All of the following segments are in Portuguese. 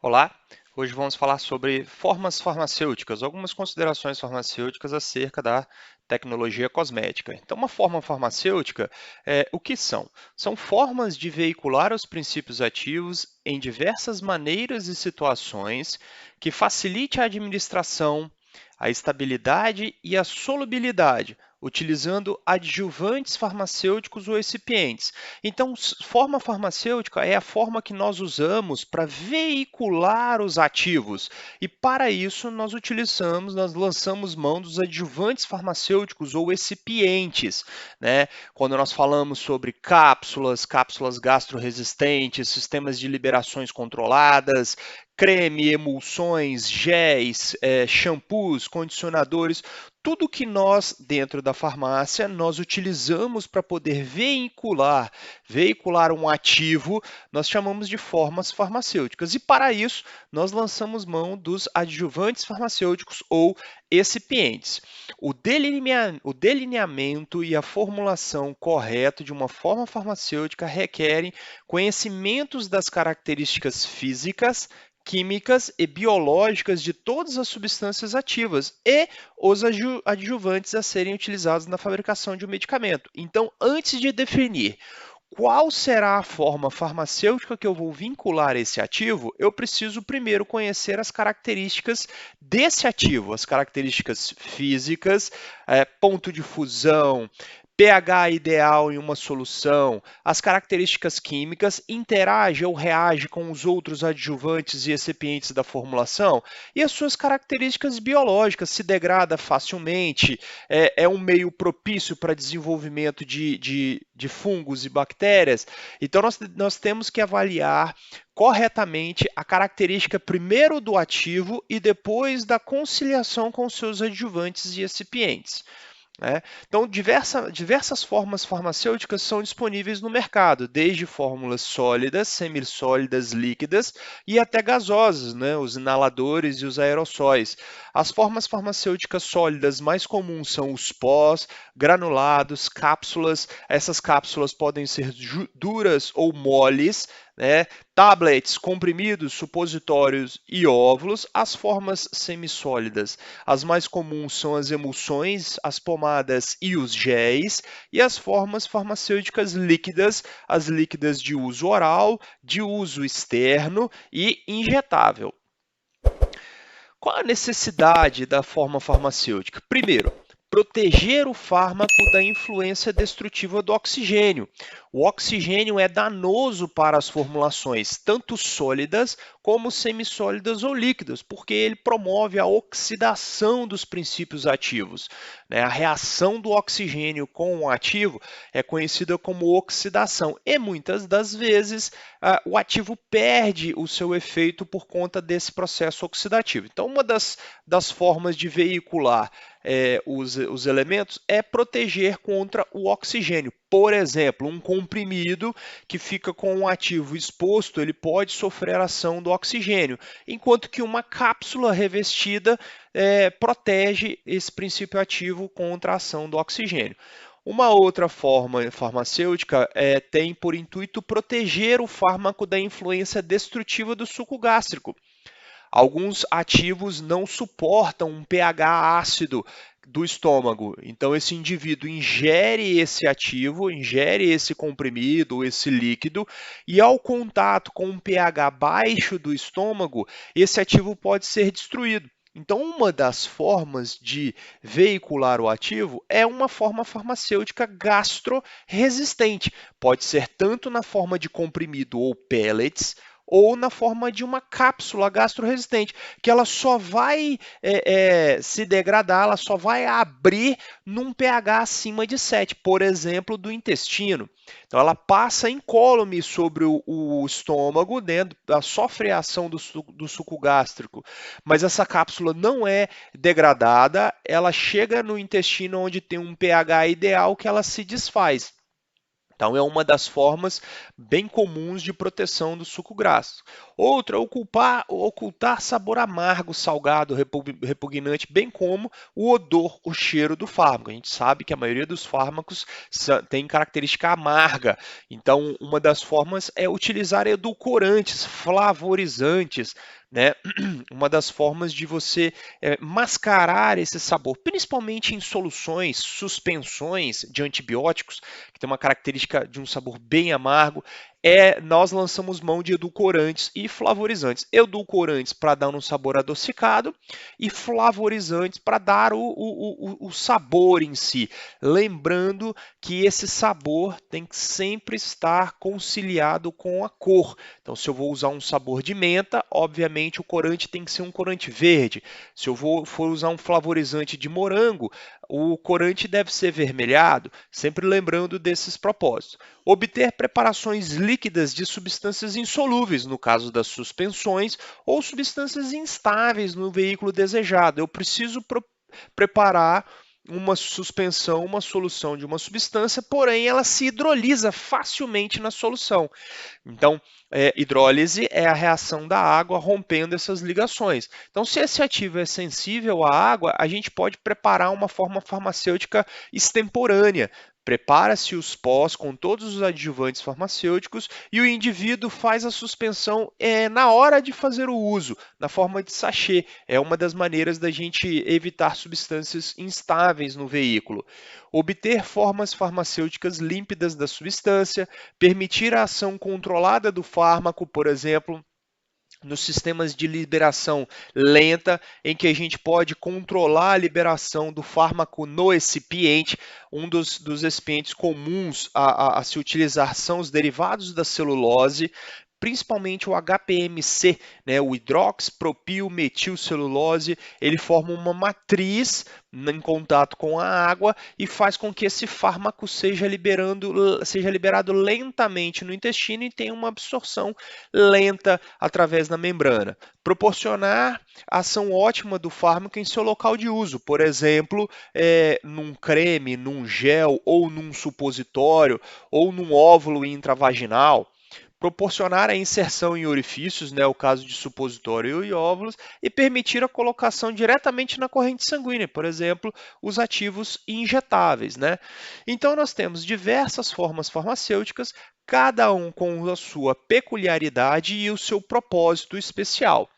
Olá, hoje vamos falar sobre formas farmacêuticas, algumas considerações farmacêuticas acerca da tecnologia cosmética. Então, uma forma farmacêutica, o que são? São formas de veicular os princípios ativos em diversas maneiras e situações que facilite a administração, a estabilidade e a solubilidade, utilizando adjuvantes farmacêuticos ou excipientes. Então, forma farmacêutica é a forma que nós usamos para veicular os ativos. E para isso nós lançamos mão dos adjuvantes farmacêuticos ou excipientes, né? Quando nós falamos sobre cápsulas, cápsulas gastroresistentes, sistemas de liberações controladas, creme, emulsões, géis, shampoos, condicionadores, tudo que nós, dentro da farmácia, nós utilizamos para poder veicular um ativo, nós chamamos de formas farmacêuticas. E para isso, nós lançamos mão dos adjuvantes farmacêuticos ou excipientes. O delineamento e a formulação correta de uma forma farmacêutica requerem conhecimentos das características físicas, químicas e biológicas de todas as substâncias ativas e os adjuvantes a serem utilizados na fabricação de um medicamento. Então, antes de definir qual será a forma farmacêutica que eu vou vincular esse ativo, eu preciso primeiro conhecer as características desse ativo, as características físicas, ponto de fusão, pH ideal em uma solução, as características químicas, interage ou reage com os outros adjuvantes e recipientes da formulação e as suas características biológicas, se degrada facilmente, é um meio propício para desenvolvimento de fungos e bactérias. Então, nós temos que avaliar corretamente a característica primeiro do ativo e depois da conciliação com seus adjuvantes e recipientes. Né? Então, diversas formas farmacêuticas são disponíveis no mercado, desde fórmulas sólidas, semissólidas, líquidas e até gasosas, né? Os inaladores e os aerossóis. As formas farmacêuticas sólidas mais comuns são os pós, granulados, cápsulas. Essas cápsulas podem ser duras ou moles, né? Tablets, comprimidos, supositórios e óvulos. As formas semissólidas, as mais comuns são as emulsões, as pomadas e os géis, e as formas farmacêuticas líquidas, as líquidas de uso oral, de uso externo e injetável. Qual a necessidade da forma farmacêutica? Primeiro, proteger o fármaco da influência destrutiva do oxigênio. O oxigênio é danoso para as formulações, tanto sólidas como semissólidas ou líquidas, porque ele promove a oxidação dos princípios ativos. A reação do oxigênio com o ativo é conhecida como oxidação e muitas das vezes o ativo perde o seu efeito por conta desse processo oxidativo. Então, uma das formas de veicular os elementos é proteger contra o oxigênio. Por exemplo, um comprimido que fica com um ativo exposto, ele pode sofrer a ação do oxigênio, enquanto que uma cápsula revestida protege esse princípio ativo contra a ação do oxigênio. Uma outra forma farmacêutica tem por intuito proteger o fármaco da influência destrutiva do suco gástrico. Alguns ativos não suportam um pH ácido do estômago. Então, esse indivíduo ingere esse ativo, ingere esse comprimido, esse líquido, e ao contato com um pH baixo do estômago, esse ativo pode ser destruído. Então, uma das formas de veicular o ativo é uma forma farmacêutica gastroresistente. Pode ser tanto na forma de comprimido ou pellets, ou na forma de uma cápsula gastroresistente, que ela só vai se degradar, ela só vai abrir num pH acima de 7, por exemplo, do intestino. Então, ela passa incólume sobre o estômago, né? Ela sofre a ação do suco gástrico, mas essa cápsula não é degradada, ela chega no intestino onde tem um pH ideal que ela se desfaz. Então, é uma das formas bem comuns de proteção do suco gástrico. Outro é ocultar sabor amargo, salgado, repugnante, bem como o odor, o cheiro do fármaco. A gente sabe que a maioria dos fármacos tem característica amarga. Então, uma das formas é utilizar edulcorantes, flavorizantes, né? Uma das formas de você mascarar esse sabor, principalmente em soluções, suspensões de antibióticos, que tem uma característica de um sabor bem amargo, nós lançamos mão de edulcorantes e flavorizantes. Edulcorantes para dar um sabor adocicado e flavorizantes para dar o sabor em si. Lembrando que esse sabor tem que sempre estar conciliado com a cor. Então, se eu vou usar um sabor de menta, obviamente o corante tem que ser um corante verde. Se eu for usar um flavorizante de morango, o corante deve ser vermelhado, sempre lembrando desses propósitos. Obter preparações líquidas de substâncias insolúveis, no caso das suspensões, ou substâncias instáveis no veículo desejado. Eu preciso preparar uma suspensão, uma solução de uma substância, porém ela se hidrolisa facilmente na solução. Então, hidrólise é a reação da água rompendo essas ligações. Então, se esse ativo é sensível à água, a gente pode preparar uma forma farmacêutica extemporânea. Prepara-se os pós com todos os adjuvantes farmacêuticos e o indivíduo faz a suspensão na hora de fazer o uso, na forma de sachê. É uma das maneiras da gente evitar substâncias instáveis no veículo. Obter formas farmacêuticas límpidas da substância, permitir a ação controlada do fármaco, por exemplo, nos sistemas de liberação lenta, em que a gente pode controlar a liberação do fármaco no excipiente. Um dos excipientes comuns a se utilizar são os derivados da celulose, principalmente o HPMC, né, o hidroxipropilmetilcelulose, ele forma uma matriz em contato com a água e faz com que esse fármaco seja liberado lentamente no intestino e tenha uma absorção lenta através da membrana. Proporcionar ação ótima do fármaco em seu local de uso, por exemplo, num creme, num gel ou num supositório ou num óvulo intravaginal. Proporcionar a inserção em orifícios, né, o caso de supositório e óvulos, e permitir a colocação diretamente na corrente sanguínea, por exemplo, os ativos injetáveis, né? Então, nós temos diversas formas farmacêuticas, cada um com a sua peculiaridade e o seu propósito especial.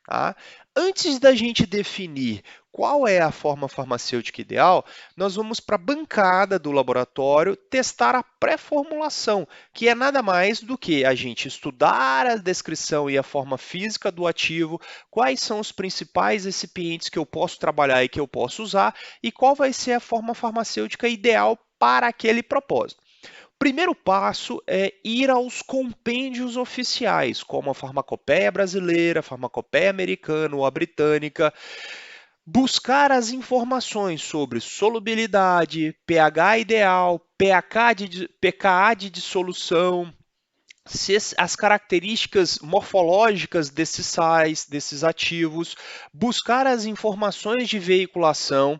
Tá? Antes da gente definir qual é a forma farmacêutica ideal, nós vamos para a bancada do laboratório testar a pré-formulação, que é nada mais do que a gente estudar a descrição e a forma física do ativo, quais são os principais recipientes que eu posso trabalhar e que eu posso usar, e qual vai ser a forma farmacêutica ideal para aquele propósito. Primeiro passo é ir aos compêndios oficiais, como a Farmacopeia brasileira, a Farmacopeia americana ou a britânica, buscar as informações sobre solubilidade, pH ideal, pKa de dissolução, as características morfológicas desses sais, desses ativos, buscar as informações de veiculação.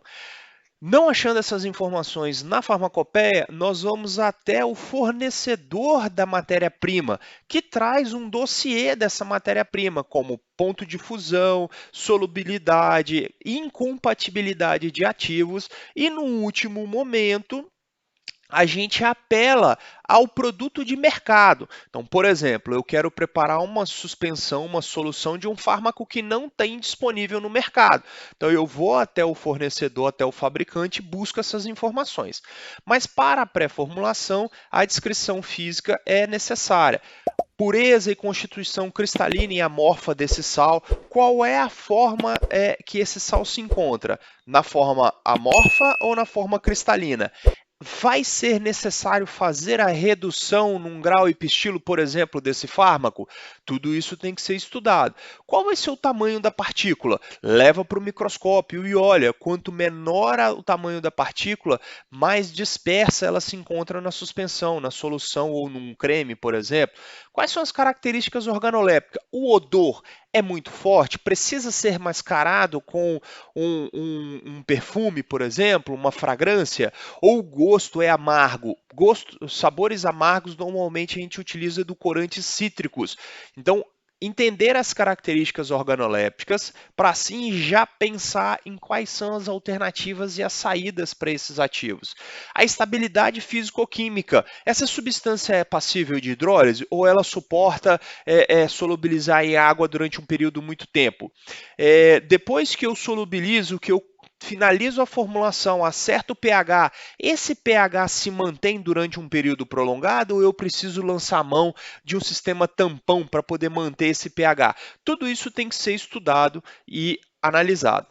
Não achando essas informações na farmacopeia, nós vamos até o fornecedor da matéria-prima, que traz um dossiê dessa matéria-prima, como ponto de fusão, solubilidade, incompatibilidade de ativos, e no último momento, a gente apela ao produto de mercado. Então, por exemplo, eu quero preparar uma suspensão, uma solução de um fármaco que não tem disponível no mercado. Então, eu vou até o fornecedor, até o fabricante e busco essas informações. Mas para a pré-formulação, a descrição física é necessária. Pureza e constituição cristalina e amorfa desse sal, qual é a forma que esse sal se encontra? Na forma amorfa ou na forma cristalina? Vai ser necessário fazer a redução num grau epistilo, por exemplo, desse fármaco? Tudo isso tem que ser estudado. Qual vai ser o tamanho da partícula? Leva para o microscópio e olha, quanto menor o tamanho da partícula, mais dispersa ela se encontra na suspensão, na solução ou num creme, por exemplo. Quais são as características organolépticas? O odor é muito forte, precisa ser mascarado com um perfume, por exemplo, uma fragrância, ou o gosto é amargo? Sabores amargos, normalmente a gente utiliza edulcorantes cítricos. Então, entender as características organolépticas para assim já pensar em quais são as alternativas e as saídas para esses ativos. A estabilidade físico-química. Essa substância é passível de hidrólise ou ela suporta solubilizar em água durante um período muito tempo? Depois que eu solubilizo, que eu finalizo a formulação, acerto o pH, esse pH se mantém durante um período prolongado ou eu preciso lançar mão de um sistema tampão para poder manter esse pH? Tudo isso tem que ser estudado e analisado.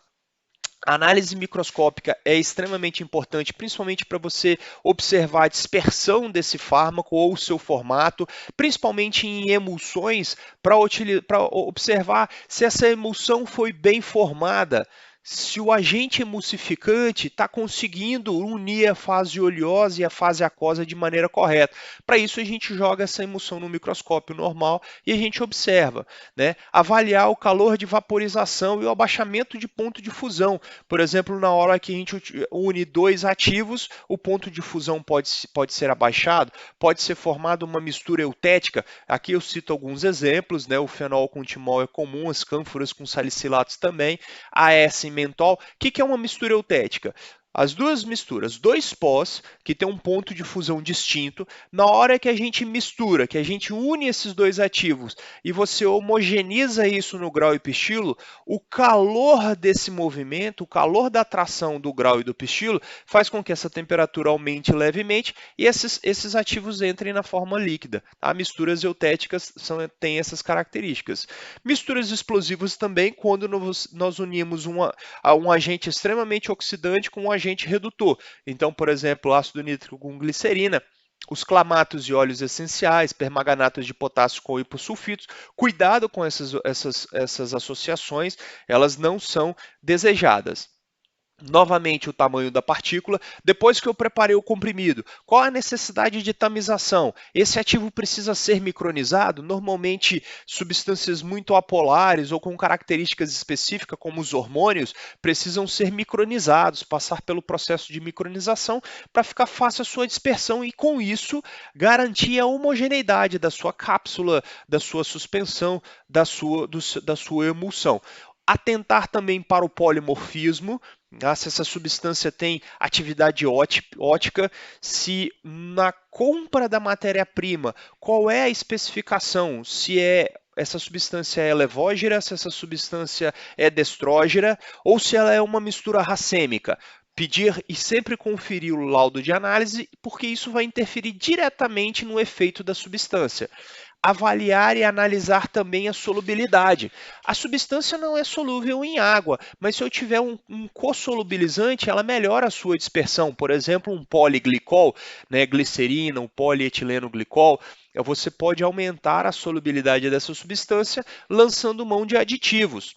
A análise microscópica é extremamente importante, principalmente para você observar a dispersão desse fármaco ou o seu formato, principalmente em emulsões, para observar se essa emulsão foi bem formada, se o agente emulsificante está conseguindo unir a fase oleosa e a fase aquosa de maneira correta. Para isso, a gente joga essa emulsão no microscópio normal e a gente observa, né? Avaliar o calor de vaporização e o abaixamento de ponto de fusão. Por exemplo, na hora que a gente une dois ativos, o ponto de fusão pode ser abaixado, pode ser formada uma mistura eutética. Aqui eu cito alguns exemplos, né? O fenol com timol é comum, as cânforas com salicilatos também, AS em mentol. O que é uma mistura eutética? As duas misturas, dois pós que tem um ponto de fusão distinto, na hora que a gente mistura, que a gente une esses dois ativos e você homogeneiza isso no grau e pistilo, o calor desse movimento, o calor da atração do grau e do pistilo faz com que essa temperatura aumente levemente e esses ativos entrem na forma líquida. Tá? Misturas eutéticas têm essas características. Misturas explosivas também, quando nós unimos um agente extremamente oxidante com um agente redutor. Então, por exemplo, ácido nítrico com glicerina, os clamatos e óleos essenciais, permanganatos de potássio com hipossulfitos. Cuidado com essas associações, elas não são desejadas. Novamente o tamanho da partícula. Depois que eu preparei o comprimido, qual a necessidade de tamização? Esse ativo precisa ser micronizado? Normalmente substâncias muito apolares ou com características específicas, como os hormônios, precisam ser micronizados, passar pelo processo de micronização para ficar fácil a sua dispersão e com isso garantir a homogeneidade da sua cápsula, da sua suspensão, da sua emulsão. Atentar também para o polimorfismo, se essa substância tem atividade ótica, se na compra da matéria-prima, qual é a especificação, se essa substância é levógera, se essa substância é destrógera, ou se ela é uma mistura racêmica. Pedir e sempre conferir o laudo de análise, porque isso vai interferir diretamente no efeito da substância. Avaliar e analisar também a solubilidade. A substância não é solúvel em água, mas se eu tiver um co-solubilizante, ela melhora a sua dispersão. Por exemplo, um poliglicol, né, glicerina, um polietileno glicol, você pode aumentar a solubilidade dessa substância lançando mão de aditivos.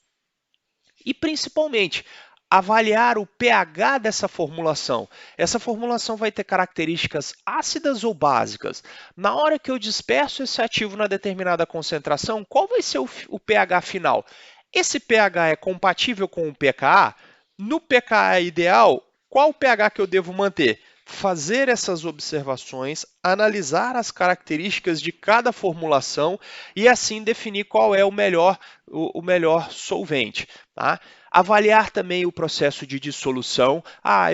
E principalmente, avaliar o pH dessa formulação. Essa formulação vai ter características ácidas ou básicas. Na hora que eu disperso esse ativo na determinada concentração, qual vai ser o pH final? Esse pH é compatível com o pKa? No pKa ideal, qual o pH que eu devo manter? Fazer essas observações, analisar as características de cada formulação e assim definir qual é o melhor solvente. Tá? Avaliar também o processo de dissolução.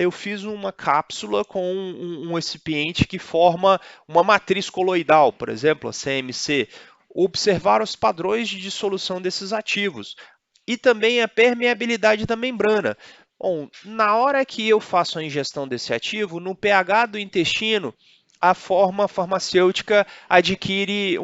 Eu fiz uma cápsula com um recipiente que forma uma matriz coloidal, por exemplo, a CMC. Observar os padrões de dissolução desses ativos. E também a permeabilidade da membrana. Bom, na hora que eu faço a ingestão desse ativo, no pH do intestino, a forma farmacêutica adquire,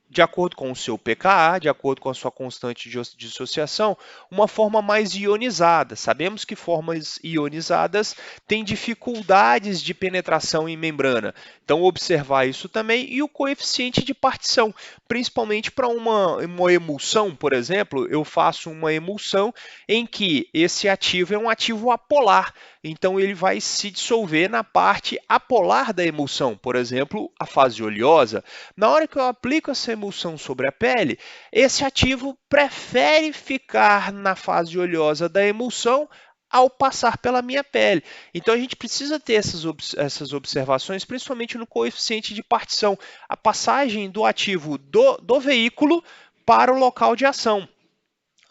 de acordo com o seu pKa, de acordo com a sua constante de dissociação, uma forma mais ionizada. Sabemos que formas ionizadas têm dificuldades de penetração em membrana. Então, observar isso também e o coeficiente de partição, principalmente para uma emulsão, por exemplo, eu faço uma emulsão em que esse ativo é um ativo apolar. Então, ele vai se dissolver na parte apolar da emulsão, por exemplo, a fase oleosa. Na hora que eu aplico essa emulsão sobre a pele, esse ativo prefere ficar na fase oleosa da emulsão ao passar pela minha pele. Então, a gente precisa ter essas observações, principalmente no coeficiente de partição. A passagem do ativo do veículo para o local de ação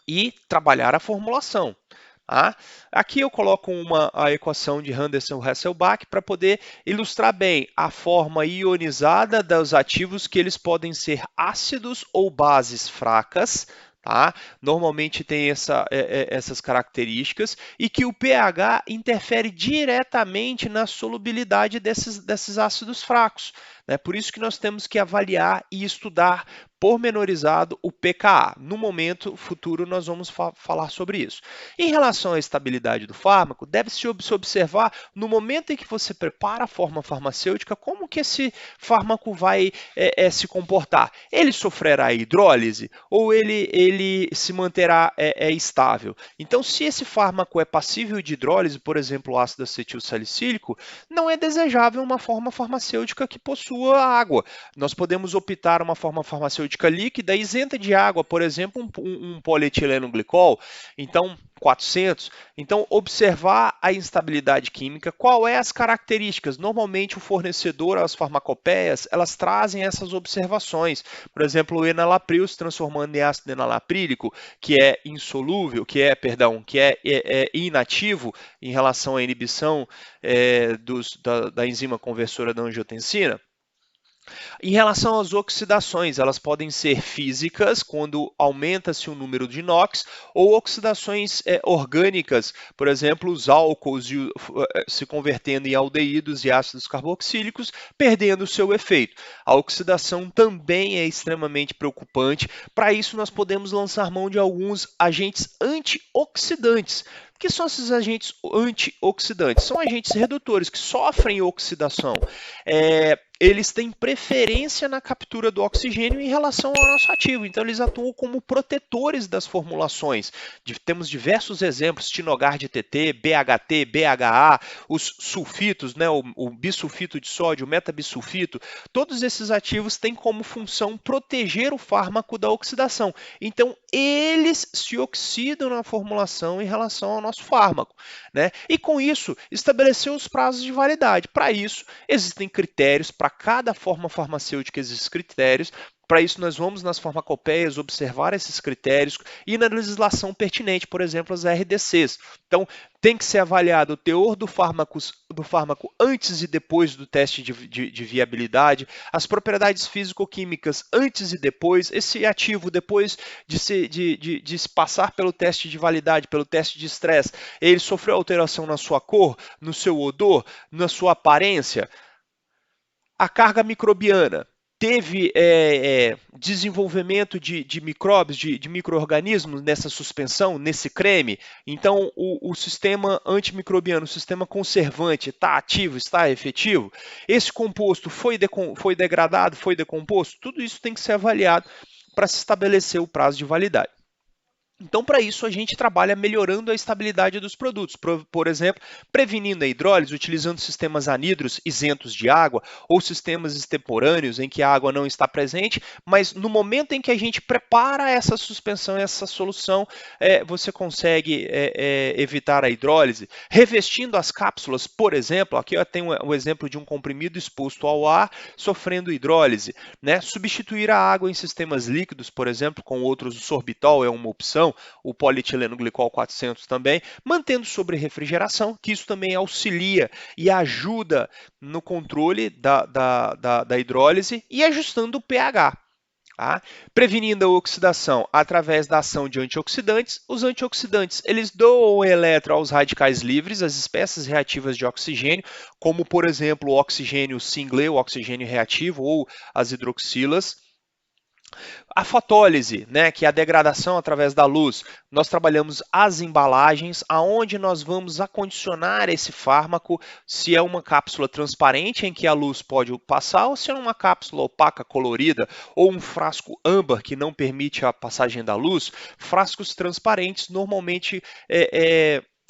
e trabalhar a formulação. Tá? Aqui eu coloco a equação de Henderson-Hasselbalch para poder ilustrar bem a forma ionizada dos ativos, que eles podem ser ácidos ou bases fracas. Tá? Normalmente tem essas características, e que o pH interfere diretamente na solubilidade desses ácidos fracos. Né? Por isso que nós temos que avaliar e estudar pormenorizado o pKa. No momento futuro nós vamos falar sobre isso. Em relação à estabilidade do fármaco, deve-se observar no momento em que você prepara a forma farmacêutica, como que esse fármaco vai se comportar. Ele sofrerá hidrólise ou ele se manterá estável? Então, se esse fármaco é passível de hidrólise, por exemplo, o ácido acetil salicílico, não é desejável uma forma farmacêutica que possua água. Nós podemos optar uma forma farmacêutica líquida isenta de água, por exemplo, um polietileno glicol, então 400. Então, observar a instabilidade química, qual é as características. Normalmente, o fornecedor, as farmacopeias, elas trazem essas observações. Por exemplo, o enalapril se transformando em ácido enalaprílico, que é insolúvel, que é inativo em relação à inibição da enzima conversora da angiotensina. Em relação às oxidações, elas podem ser físicas, quando aumenta-se o número de NOx, ou oxidações orgânicas, por exemplo, os álcools se convertendo em aldeídos e ácidos carboxílicos, perdendo o seu efeito. A oxidação também é extremamente preocupante. Para isso, nós podemos lançar mão de alguns agentes antioxidantes. O que são esses agentes antioxidantes? São agentes redutores que sofrem oxidação. Eles têm preferência na captura do oxigênio em relação ao nosso ativo, então eles atuam como protetores das formulações. Temos diversos exemplos: Tinogard TT, BHT, BHA, os sulfitos, né, o bisulfito de sódio, o metabisulfito, todos esses ativos têm como função proteger o fármaco da oxidação. Então, eles se oxidam na formulação em relação ao nosso fármaco, né? E com isso, estabelecer os prazos de validade. Para isso, existem critérios. Para cada forma farmacêutica existem critérios. Para isso, nós vamos nas farmacopeias observar esses critérios e na legislação pertinente, por exemplo, as RDCs. Então, tem que ser avaliado o teor do fármaco antes e depois do teste de viabilidade, as propriedades físico-químicas antes e depois, esse ativo depois de se passar pelo teste de validade, pelo teste de estresse, ele sofreu alteração na sua cor, no seu odor, na sua aparência. A carga microbiana teve desenvolvimento de micróbios, de micro-organismos nessa suspensão, nesse creme. Então, o sistema antimicrobiano, o sistema conservante, está ativo, está efetivo? Esse composto foi degradado, foi decomposto? Tudo isso tem que ser avaliado para se estabelecer o prazo de validade. Então, para isso, a gente trabalha melhorando a estabilidade dos produtos, por exemplo, prevenindo a hidrólise, utilizando sistemas anidros isentos de água ou sistemas extemporâneos em que a água não está presente, mas no momento em que a gente prepara essa suspensão, essa solução, você consegue evitar a hidrólise. Revestindo as cápsulas, por exemplo, aqui eu tenho o exemplo de um comprimido exposto ao ar sofrendo hidrólise, né? Substituir a água em sistemas líquidos, por exemplo, com outros, o sorbitol é uma opção, o polietileno glicol 400 também, mantendo sobre refrigeração, que isso também auxilia e ajuda no controle da hidrólise e ajustando o pH. Tá? Prevenindo a oxidação através da ação de antioxidantes. Os antioxidantes, eles doam elétron aos radicais livres, as espécies reativas de oxigênio, como por exemplo o oxigênio single, o oxigênio reativo ou as hidroxilas. A fotólise, né, que é a degradação através da luz. Nós trabalhamos as embalagens, aonde nós vamos acondicionar esse fármaco, se é uma cápsula transparente em que a luz pode passar, ou se é uma cápsula opaca, colorida, ou um frasco âmbar que não permite a passagem da luz. Frascos transparentes normalmente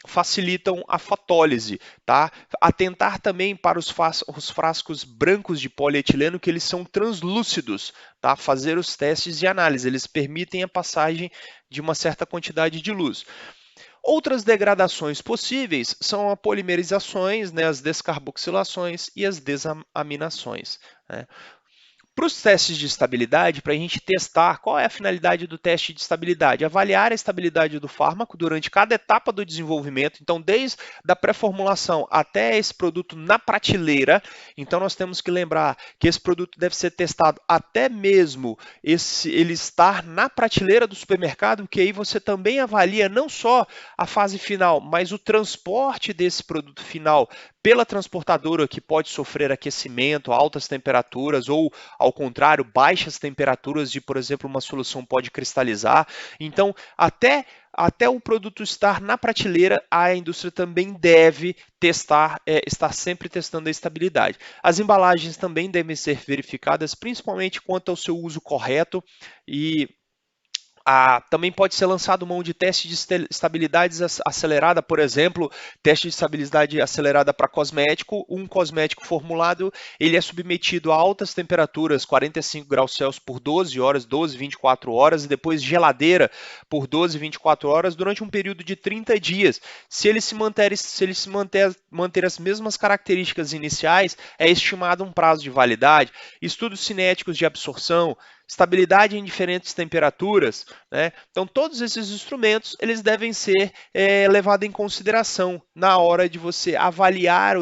facilitam a fotólise, tá? Atentar também para os frascos brancos de polietileno, que eles são translúcidos, tá? Fazer os testes de análise, eles permitem a passagem de uma certa quantidade de luz. Outras degradações possíveis são as polimerizações, né, as descarboxilações e as desaminações, né? Para os testes de estabilidade, para a gente testar qual é a finalidade do teste de estabilidade, avaliar a estabilidade do fármaco durante cada etapa do desenvolvimento, então desde a pré-formulação até esse produto na prateleira. Então nós temos que lembrar que esse produto deve ser testado até mesmo ele estar na prateleira do supermercado, que aí você também avalia não só a fase final, mas o transporte desse produto final pela transportadora, que pode sofrer aquecimento, altas temperaturas ou, ao contrário, baixas temperaturas de, por exemplo, uma solução pode cristalizar. Então, até o produto estar na prateleira, a indústria também deve testar, estar sempre testando a estabilidade. As embalagens também devem ser verificadas, principalmente quanto ao seu uso correto e também pode ser lançado mão de teste de estabilidade acelerada, por exemplo, teste de estabilidade acelerada para cosmético. Um cosmético formulado, ele é submetido a altas temperaturas, 45 graus Celsius por 12 horas, 12, 24 horas, e depois geladeira por 12, 24 horas, durante um período de 30 dias. Se ele se manter as mesmas características iniciais, é estimado um prazo de validade. Estudos cinéticos de absorção, estabilidade em diferentes temperaturas, né? Então todos esses instrumentos eles devem ser levados em consideração na hora de você avaliar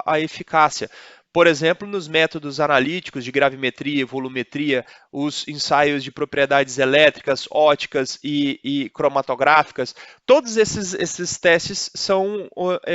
a eficácia. Por exemplo, nos métodos analíticos de gravimetria e volumetria, os ensaios de propriedades elétricas, óticas e cromatográficas, todos esses testes são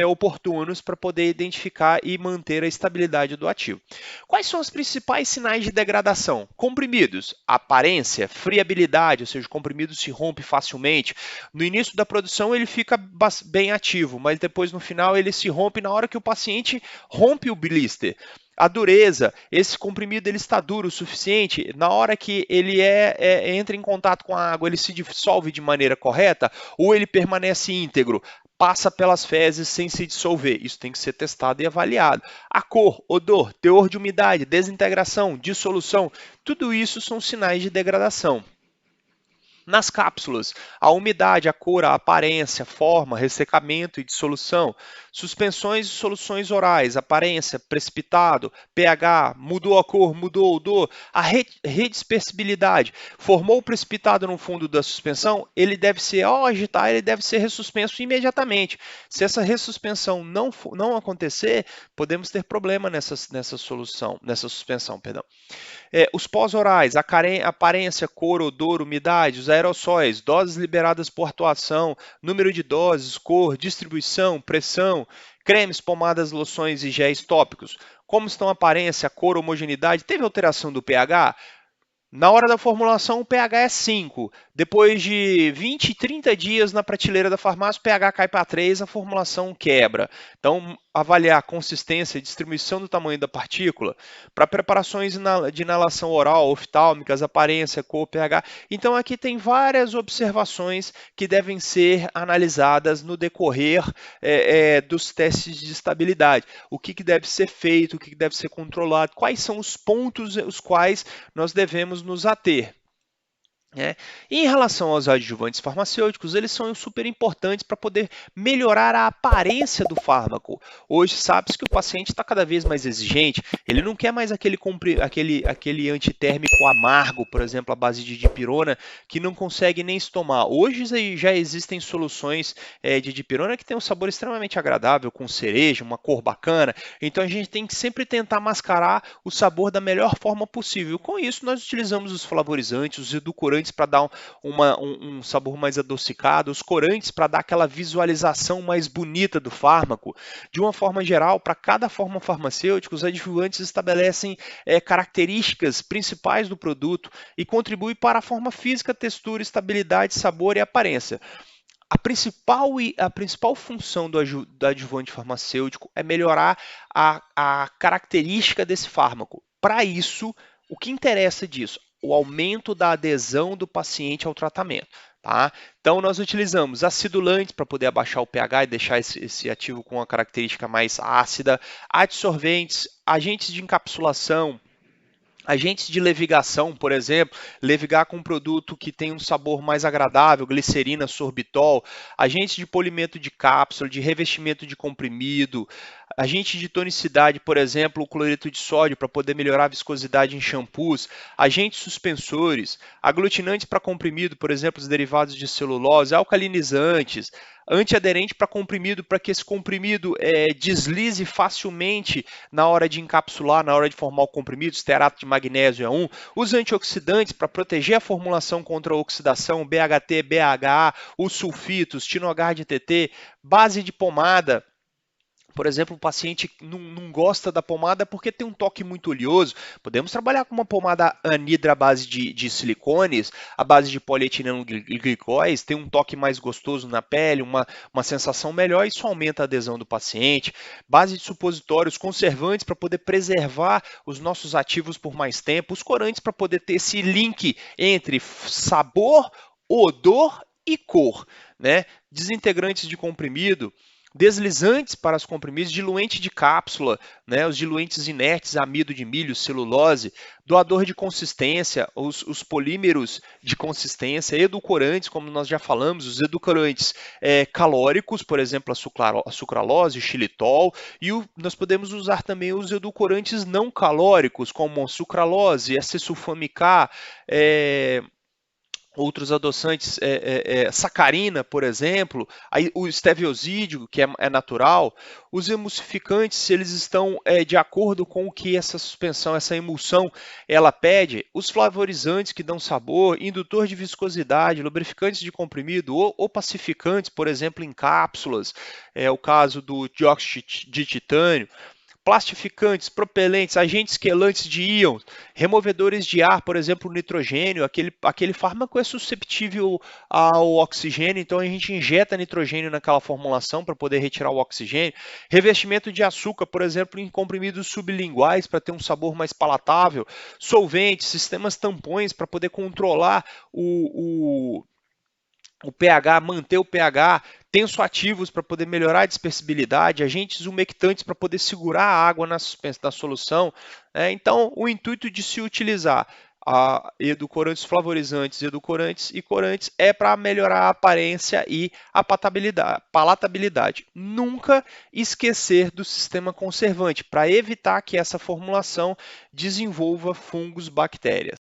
oportunos para poder identificar e manter a estabilidade do ativo. Quais são os principais sinais de degradação? Comprimidos, aparência, friabilidade, ou seja, o comprimido se rompe facilmente. No início da produção ele fica bem ativo, mas depois no final ele se rompe na hora que o paciente rompe o blister. A dureza, esse comprimido ele está duro o suficiente, na hora que ele entra em contato com a água, ele se dissolve de maneira correta ou ele permanece íntegro, passa pelas fezes sem se dissolver. Isso tem que ser testado e avaliado. A cor, odor, teor de umidade, desintegração, dissolução, tudo isso são sinais de degradação. Nas cápsulas, a umidade, a cor, a aparência, forma, ressecamento e dissolução. Suspensões e soluções orais, aparência, precipitado, pH, mudou a cor, mudou o odor. A redispersibilidade, formou o precipitado no fundo da suspensão, ele deve ser, ao agitar, ele deve ser ressuspenso imediatamente. Se essa ressuspensão não acontecer, podemos ter problema nessa suspensão. Os pós-orais, aparência, cor, odor, umidade, os aerossóis, doses liberadas por atuação, número de doses, cor, distribuição, pressão, cremes, pomadas, loções e géis tópicos. Como estão a aparência, cor, homogeneidade? Teve alteração do pH? Na hora da formulação, o pH é 5. Depois de 20, 30 dias na prateleira da farmácia, o pH cai para 3, a formulação quebra. Então, avaliar a consistência e distribuição do tamanho da partícula. Para preparações de inalação oral, oftálmicas, aparência, cor, pH. Então, aqui tem várias observações que devem ser analisadas no decorrer dos testes de estabilidade. O que deve ser feito, o que deve ser controlado, quais são os pontos os quais nós devemos nos ater. E em relação aos adjuvantes farmacêuticos, eles são super importantes para poder melhorar a aparência do fármaco. Hoje sabe-se que o paciente está cada vez mais exigente, ele não quer mais aquele antitérmico amargo, por exemplo, à base de dipirona, que não consegue nem se tomar. Hoje já existem soluções de dipirona que tem um sabor extremamente agradável, com cereja, uma cor bacana, então a gente tem que sempre tentar mascarar o sabor da melhor forma possível. Com isso, nós utilizamos os flavorizantes, os edulcorantes para dar um sabor mais adocicado, os corantes para dar aquela visualização mais bonita do fármaco. De uma forma geral, para cada forma farmacêutica, os adjuvantes estabelecem características principais do produto e contribuem para a forma física, textura, estabilidade, sabor e aparência. A principal função do adjuvante farmacêutico é melhorar a característica desse fármaco. Para isso, o que interessa disso? O aumento da adesão do paciente ao tratamento. Tá? Então, nós utilizamos acidulantes para poder abaixar o pH e deixar esse ativo com uma característica mais ácida, adsorventes, agentes de encapsulação, Agentes de levigação, por exemplo, levigar com um produto que tem um sabor mais agradável, glicerina, sorbitol, agentes de polimento de cápsula, de revestimento de comprimido, agente de tonicidade, por exemplo, o cloreto de sódio para poder melhorar a viscosidade em shampoos, agentes suspensores, aglutinantes para comprimido, por exemplo, os derivados de celulose, alcalinizantes, antiaderente para comprimido, para que esse comprimido deslize facilmente na hora de encapsular, na hora de formar o comprimido, estearato de magnésio é um, os antioxidantes para proteger a formulação contra a oxidação, BHT, BHA, os sulfitos, Tinogar de TT, base de pomada. Por exemplo, o paciente não gosta da pomada porque tem um toque muito oleoso. Podemos trabalhar com uma pomada anidra à base de silicones, à base de polietileno glicóis, tem um toque mais gostoso na pele, uma sensação melhor, isso aumenta a adesão do paciente. Base de supositórios, conservantes para poder preservar os nossos ativos por mais tempo, os corantes para poder ter esse link entre sabor, odor e cor, né? Desintegrantes de comprimido, deslizantes para os comprimidos, diluente de cápsula, né, os diluentes inertes, amido de milho, celulose, doador de consistência, os polímeros de consistência, edulcorantes, como nós já falamos, os edulcorantes calóricos, por exemplo, a sucralose, o xilitol, e nós podemos usar também os edulcorantes não calóricos, como a sucralose, acesulfame-K, outros adoçantes, sacarina, por exemplo, aí, o esteviosídeo, que é natural, os emulsificantes, se eles estão de acordo com o que essa suspensão, essa emulsão, ela pede, os flavorizantes que dão sabor, indutor de viscosidade, lubrificantes de comprimido, ou pacificantes, por exemplo, em cápsulas, é o caso do dióxido de titânio, plastificantes, propelentes, agentes quelantes de íons, removedores de ar, por exemplo, o nitrogênio, aquele fármaco é susceptível ao oxigênio, então a gente injeta nitrogênio naquela formulação para poder retirar o oxigênio. Revestimento de açúcar, por exemplo, em comprimidos sublinguais para ter um sabor mais palatável. Solventes, sistemas tampões para poder controlar o pH, manter o pH, tensoativos para poder melhorar a dispersibilidade, agentes umectantes para poder segurar a água na solução. Então, o intuito de se utilizar edulcorantes flavorizantes, edulcorantes e corantes é para melhorar a aparência e a palatabilidade. Nunca esquecer do sistema conservante, para evitar que essa formulação desenvolva fungos, bactérias.